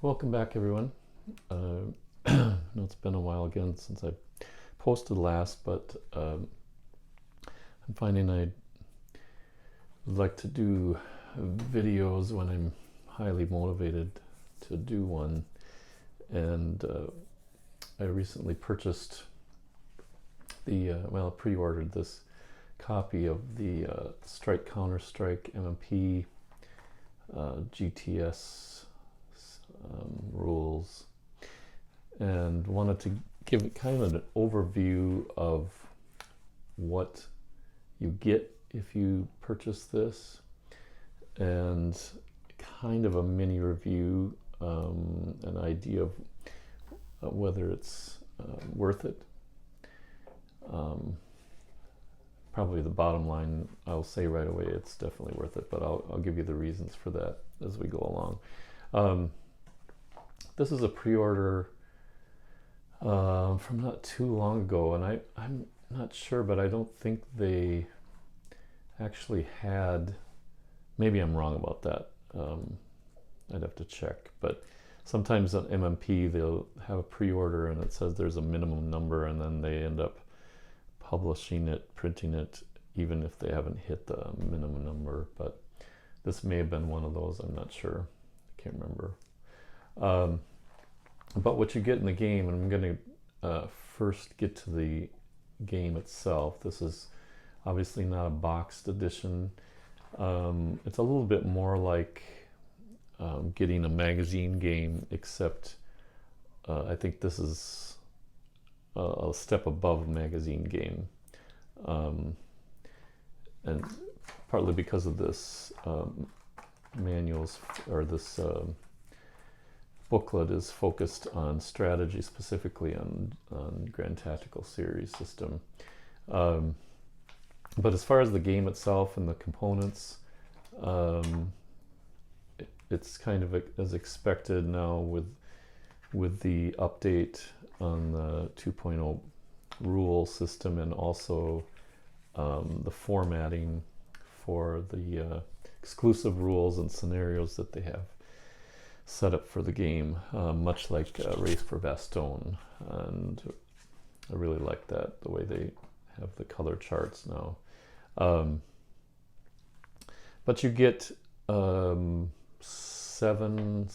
Welcome back, everyone. I know it's been a while again since I posted last, but I'm finding I like to do videos when I'm highly motivated to do one. And I recently purchased pre-ordered this copy of the Counterstrike MMP GTS rules, and wanted to give it kind of an overview of what you get if you purchase this, and kind of a mini review, an idea of whether it's worth it. Probably the bottom line, I'll say right away, it's definitely worth it, but I'll give you the reasons for that as we go along. This is a pre-order from not too long ago, and I'm not sure, but I don't think they actually had, maybe I'm wrong about that, I'd have to check, but sometimes on MMP they'll have a pre-order and it says there's a minimum number, and then they end up publishing it, printing it, even if they haven't hit the minimum number. But this may have been one of those, I'm not sure, I can't remember. But what you get in the game, and I'm going to first get to the game itself. This is obviously not a boxed edition. It's a little bit more like getting a magazine game, except I think this is a step above a magazine game, and partly because of this manuals, or this booklet is focused on strategy, specifically on Grand Tactical Series system. But as far as the game itself and the components, it's kind of as expected now with the update on the 2.0 rule system, and also the formatting for the exclusive rules and scenarios that they have set up for the game, much like Race for Bastogne. And I really like that, the way they have the color charts now. But you get 6 or 7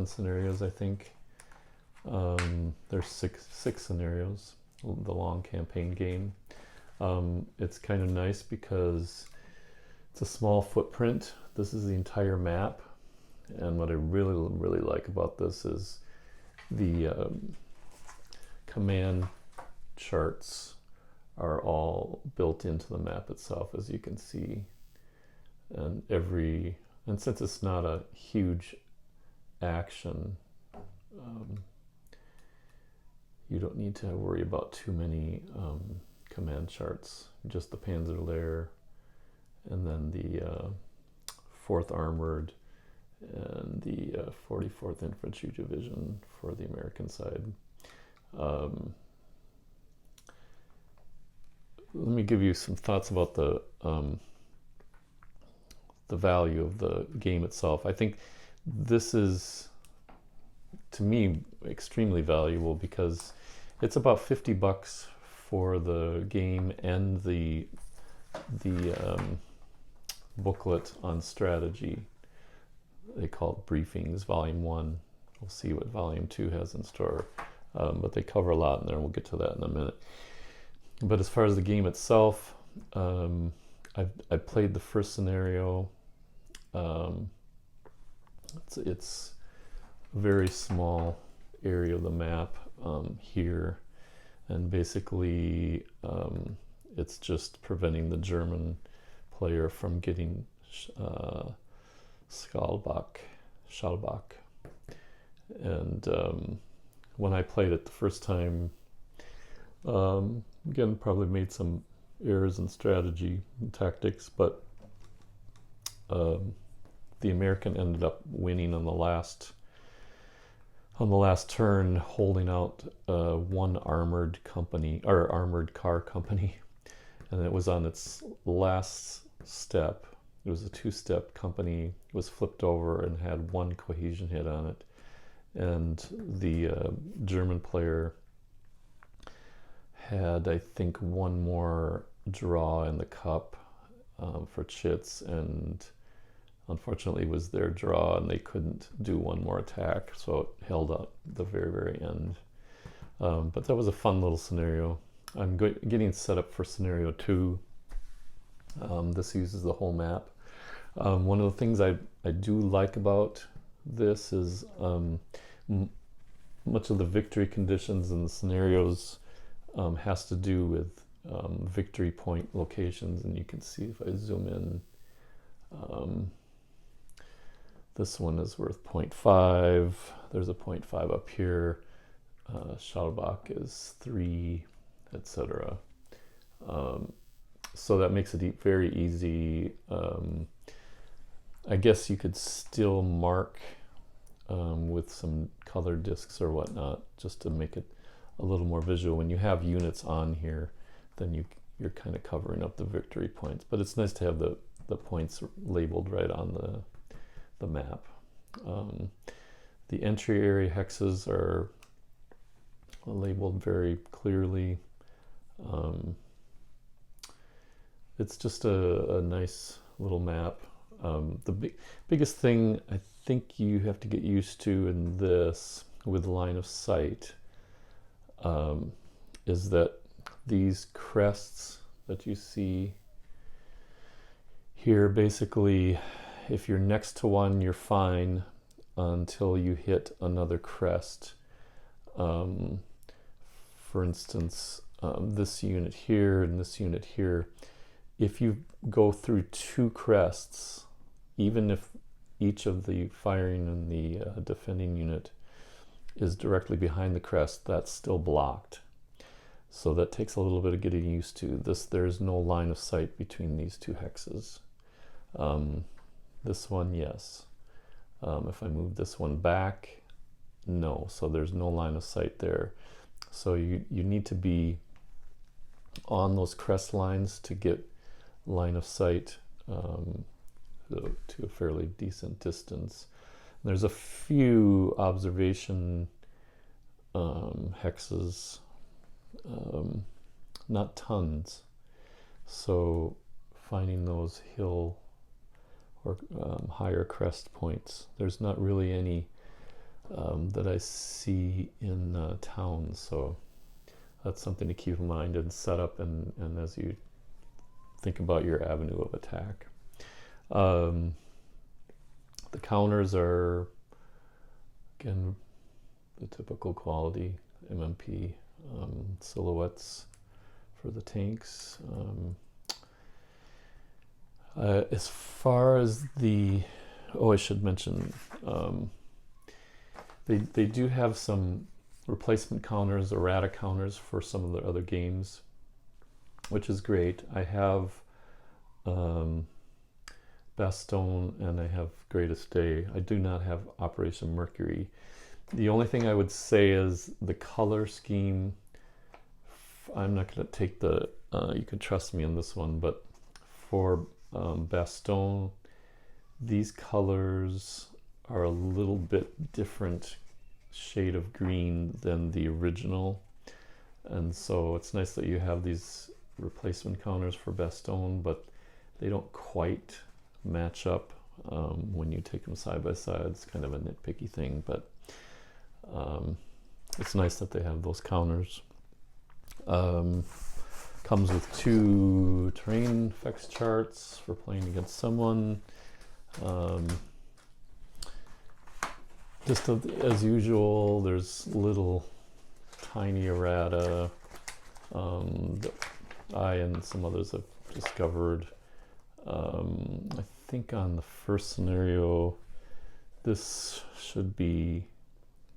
scenarios, I think. There's six scenarios, the long campaign game. It's kind of nice because it's a small footprint. This is the entire map, and what I really like about this is the command charts are all built into the map itself, as you can see. And since it's not a huge action, you don't need to worry about too many command charts. Just the Panzer Lair, and then the 4th Armored, and the 44th Infantry Division for the American side. Let me give you some thoughts about the value of the game itself. I think this is, to me, extremely valuable because it's about $50 for the game and the booklet on strategy. They call it Briefings, Volume 1. We'll see what Volume 2 has in store. But they cover a lot in there, and we'll get to that in a minute. But as far as the game itself, I played the first scenario. It's a very small area of the map here, and basically it's just preventing the German player from getting Schwalbach. And when I played it the first time, again, probably made some errors in strategy and tactics, but the American ended up winning on the last turn, holding out one armored car company, and it was on its last step. It was a 2-step company. It was flipped over and had 1 cohesion hit on it, and the German player had, I think, one more draw in the cup for chits, and unfortunately it was their draw and they couldn't do one more attack, so it held up the very, very end. But that was a fun little scenario. I'm getting set up for scenario 2. This uses the whole map. One of the things I do like about this is much of the victory conditions and the scenarios has to do with victory point locations, and you can see if I zoom in, this one is worth 0.5. There's a 0.5 up here. Schauerbach is 3, etc. So that makes it very easy. I guess you could still mark with some color discs or whatnot, just to make it a little more visual. When you have units on here, then you're kind of covering up the victory points. But it's nice to have the points labeled right on the map. The entry area hexes are labeled very clearly. It's just a nice little map. The biggest thing I think you have to get used to in this with line of sight is that these crests that you see here, basically, if you're next to one, you're fine until you hit another crest. For instance, this unit here and this unit here, if you go through 2 crests, even if each of the firing and the defending unit is directly behind the crest, that's still blocked. So that takes a little bit of getting used to. There's no line of sight between these 2 hexes. This one, yes. If I move this one back, no. So there's no line of sight there. So you need to be on those crest lines to get line of sight to a fairly decent distance. There's a few observation hexes, not tons. So finding those hill or higher crest points, there's not really any that I see in towns. So that's something to keep in mind and set up and as you think about your avenue of attack. The counters are, again, the typical quality MMP silhouettes for the tanks. As far as I should mention, they do have some replacement counters, errata counters for some of the other games, which is great. I have Bastogne and I have Greatest Day. I do not have Operation Mercury. The only thing I would say is the color scheme. I'm not going to take you can trust me on this one, but for Bastogne, these colors are a little bit different shade of green than the original, and so it's nice that you have these replacement counters for Bastogne, but they don't quite match up when you take them side by side. It's kind of a nitpicky thing, but it's nice that they have those counters. Comes with 2 terrain effects charts for playing against someone. Just as usual, there's little tiny errata that I and some others have discovered. I think on the first scenario, this should be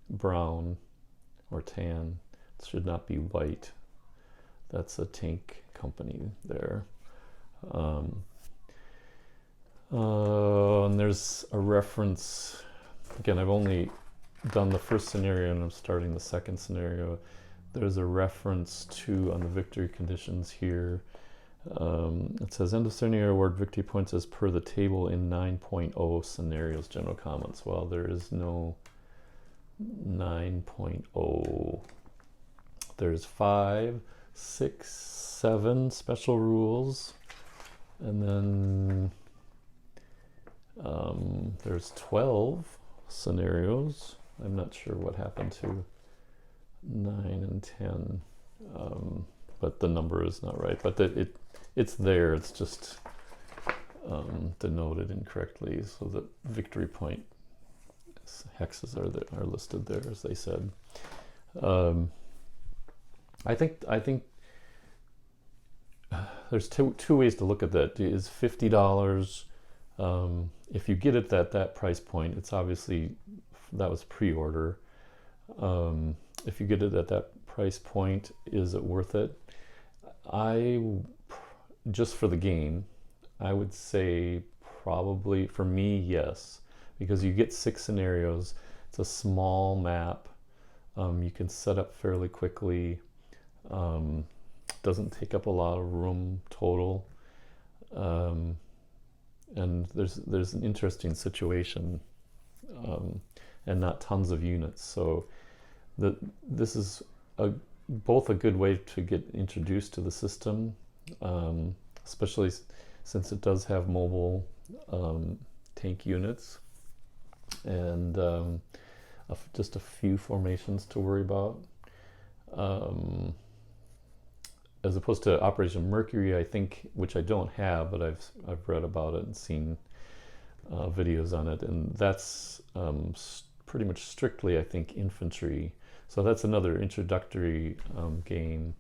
brown or tan. It should not be white. That's a tank company there. And there's a reference. Again, I've only done the first scenario and I'm starting the second scenario. There's a reference to, on the victory conditions here, it says end of scenario award victory points as per the table in 9.0 scenarios general comments. Well, there is no 9.0. There's 5, 6, 7 special rules, and then there's 12 scenarios. I'm not sure what happened to 9 and 10, but the number is not right. But it's there. It's just denoted incorrectly, so the victory point hexes are listed there, as they said. I think there's two ways to look at that. Is $50? If you get it at that price point, it's obviously, that was pre-order. If you get it at that price point, is it worth it? Just for the game, I would say probably, for me, yes, because you get 6 scenarios. It's a small map. You can set up fairly quickly. Doesn't take up a lot of room total. And there's an interesting situation, and not tons of units. So this is both a good way to get introduced to the system, especially since it does have mobile tank units, and just a few formations to worry about. As opposed to Operation Mercury, I think, which I don't have, but I've read about it and seen videos on it, and that's pretty much strictly, I think, infantry. So that's another introductory game.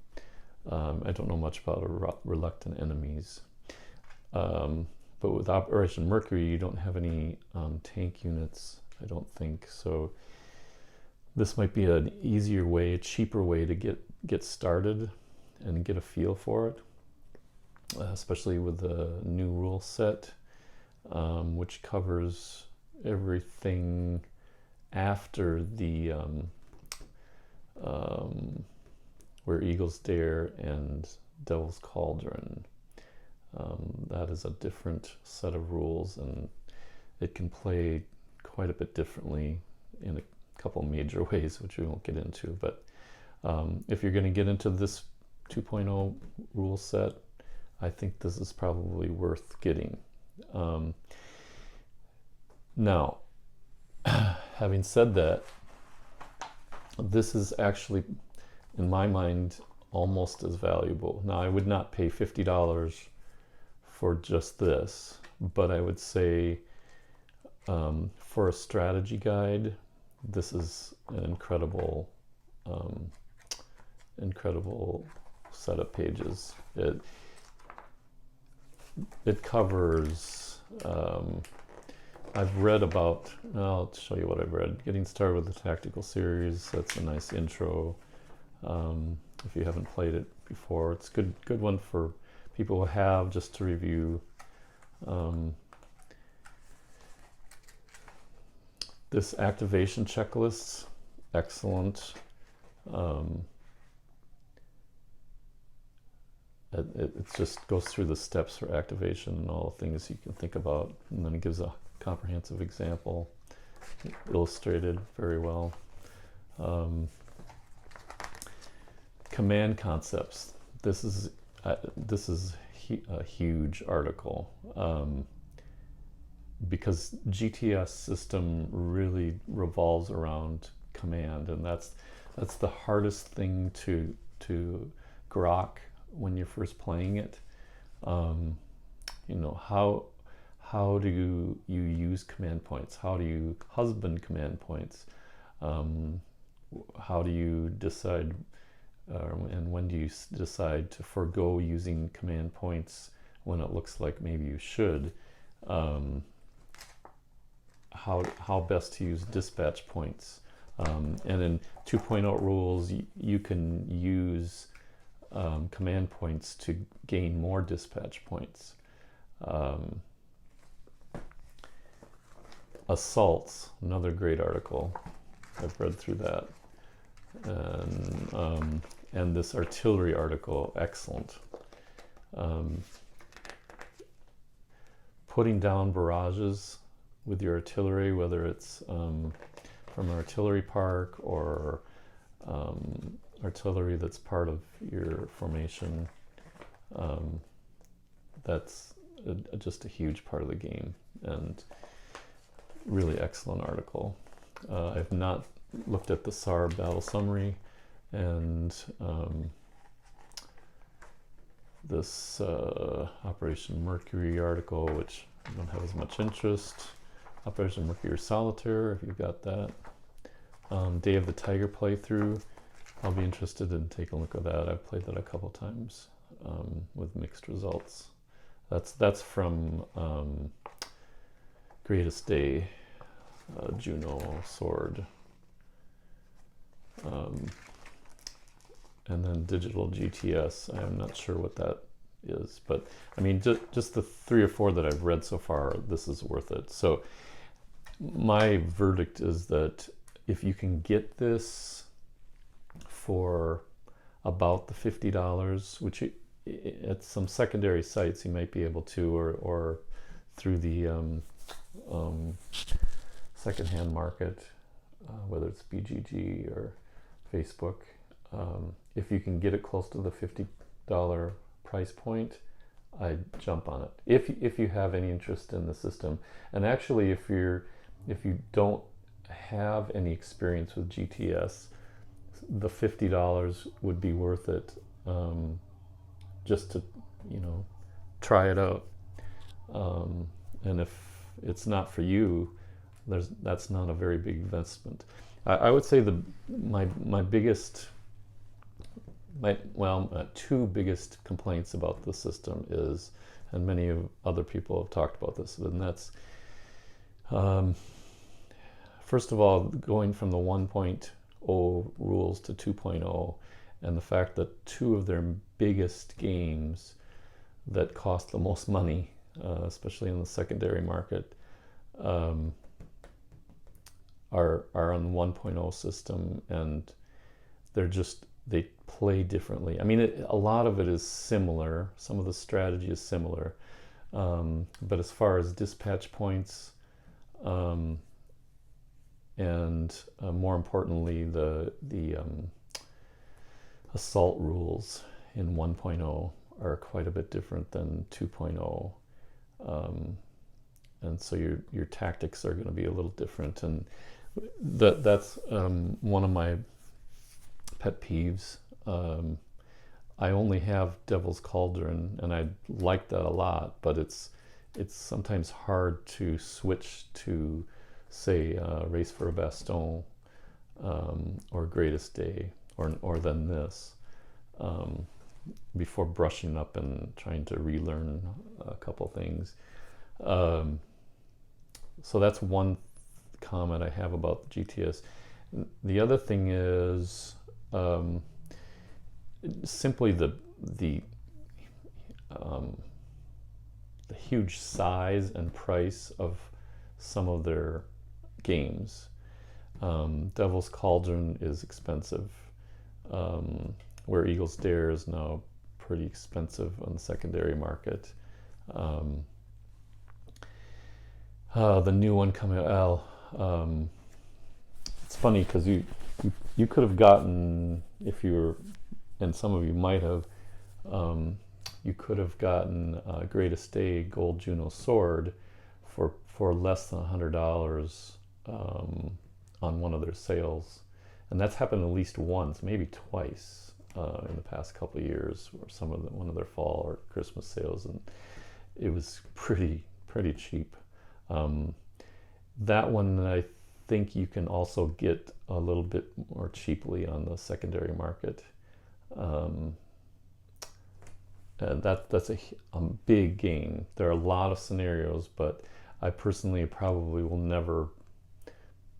I don't know much about reluctant enemies. But with Operation Mercury, you don't have any tank units, I don't think. So this might be an easier way, a cheaper way to get started and get a feel for it, especially with the new rule set, which covers everything after the where Eagles Dare and Devil's Cauldron. That is a different set of rules, and it can play quite a bit differently in a couple major ways, which we won't get into. But if you're going to get into this 2.0 rule set, I think this is probably worth getting. Now, having said that, this is actually, in my mind, almost as valuable. Now, I would not pay $50 for just this, but I would say for a strategy guide, this is an incredible set of pages. It covers, I've read about, I'll show you what I've read. Getting started with the tactical series, that's a nice intro. If you haven't played it before, it's a good one for people who have, just to review. This activation checklist, excellent. It just goes through the steps for activation and all the things you can think about, and then it gives a comprehensive example, illustrated very well. Command concepts. This is a huge article, because GTS system really revolves around command, and that's the hardest thing to grok when you're first playing it. You know, how do you use command points? How do you husband command points? How do you decide, and when do you decide to forego using command points when it looks like maybe you should? How best to use dispatch points? And in 2.0 rules, you can use command points to gain more dispatch points. Assaults, another great article. I've read through that. And this artillery article, excellent. Putting down barrages with your artillery, whether it's from an artillery park or artillery that's part of your formation. That's just a huge part of the game, and really excellent article. I've not looked at the SAR battle summary, and this Operation Mercury article, which I don't have as much interest. Operation Mercury Solitaire, if you've got that. Day of the Tiger playthrough, I'll be interested in taking a look at that. I've played that a couple times with mixed results. That's from Greatest Day, Juno Sword. And then Digital GTS, I'm not sure what that is, but I mean, just the 3 or 4 that I've read so far, this is worth it. So my verdict is that if you can get this for about the $50, which at some secondary sites you might be able to, or through the secondhand market, whether it's BGG or Facebook, if you can get it close to the $50 price point, I'd jump on it. If you have any interest in the system, and actually if you don't have any experience with GTS, the $50 would be worth it, just to try it out. And if it's not for you, that's not a very big investment. I would say my two biggest complaints about the system is, and many other people have talked about this, and that's first of all, going from the 1.0 rules to 2.0, and the fact that 2 of their biggest games that cost the most money, especially in the secondary market, are on the 1.0 system, and they play differently. I mean, a lot of it is similar. Some of the strategy is similar, but as far as dispatch points, and more importantly, the assault rules in 1.0 are quite a bit different than 2.0, and so your tactics are going to be a little different, and that's one of my pet peeves. I only have Devil's Cauldron, and I like that a lot, but it's sometimes hard to switch to, say, Race for a Baston, or Greatest Day, or then this, before brushing up and trying to relearn a couple things. So that's one comment I have about the GTS. The other thing is simply the huge size and price of some of their games. Devil's Cauldron is expensive, where Eagle's Dare is now pretty expensive on the secondary market. The new one coming out, it's funny because you could have gotten, if you were, and some of you might have, you could have gotten Greatest Day Gold Juno Sword for less than $100 on one of their sales, and that's happened at least once, maybe twice, in the past couple of years, or one of their fall or Christmas sales, and it was pretty cheap. That one I think you can also get a little bit more cheaply on the secondary market. That's a big game. There are a lot of scenarios, but I personally probably will never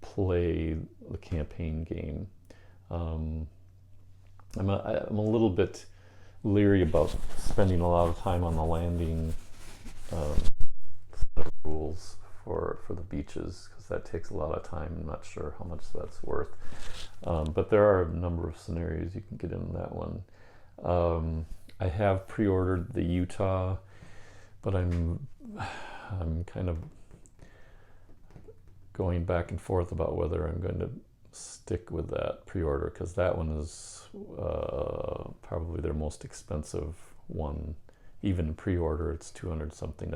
play the campaign game. I'm a little bit leery about spending a lot of time on the landing set of rules for the beaches, because that takes a lot of time. I'm not sure how much that's worth, but there are a number of scenarios you can get in that one. I have pre-ordered the Utah, but I'm kind of going back and forth about whether I'm going to stick with that pre-order, because that one is probably their most expensive one. Even pre-order, it's $200 something.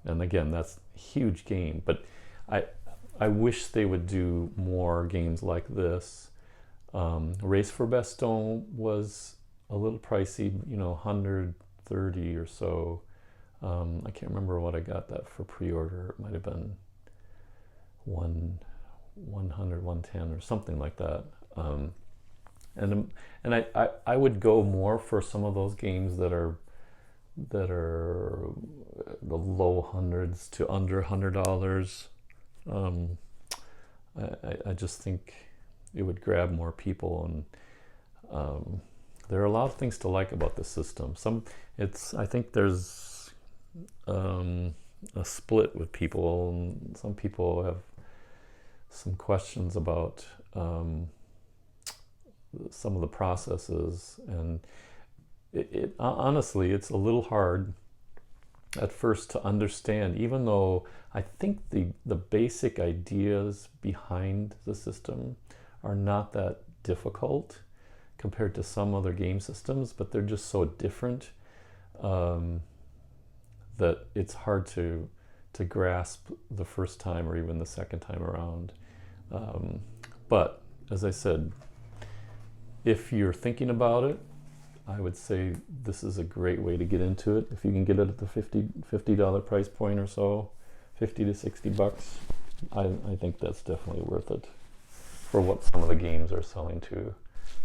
And again, that's a huge game, but I wish they would do more games like this. Race for Bastogne was a little pricey, you know, 130 or so. I can't remember what I got that for pre-order. It might have been 100, 110 or something like that. And I would go more for some of those games that are the low hundreds to under $100. I just think it would grab more people, and there are a lot of things to like about the system. I think there's a split with people, and some people have some questions about some of the processes, and honestly, it's a little hard at first to understand, even though I think the basic ideas behind the system are not that difficult compared to some other game systems, but they're just so different that it's hard to grasp the first time or even the second time around. But as I said, if you're thinking about it, I would say this is a great way to get into it. If you can get it at the $50 price point or so, 50 to 60 bucks, I think that's definitely worth it for what some of the games are selling to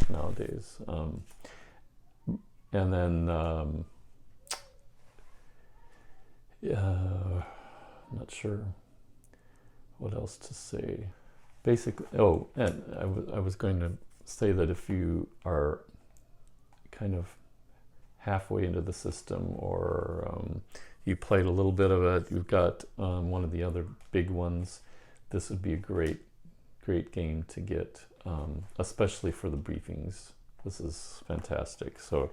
nowadays. And then, not sure what else to say. Basically, and I was going to say that if you are kind of halfway into the system, or you played a little bit of it, you've got one of the other big ones, this would be a great game to get, especially for the briefings. This is fantastic. So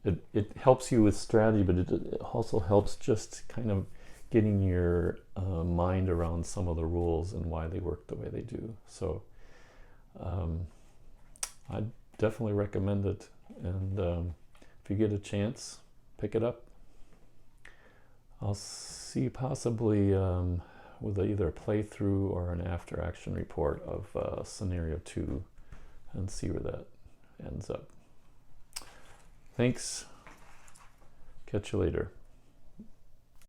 it helps you with strategy, but it also helps just kind of getting your mind around some of the rules and why they work the way they do. So I definitely recommend it, and if you get a chance, pick it up. I'll see possibly with either a playthrough or an after action report of scenario 2 and see where that ends up. Thanks. Catch you later.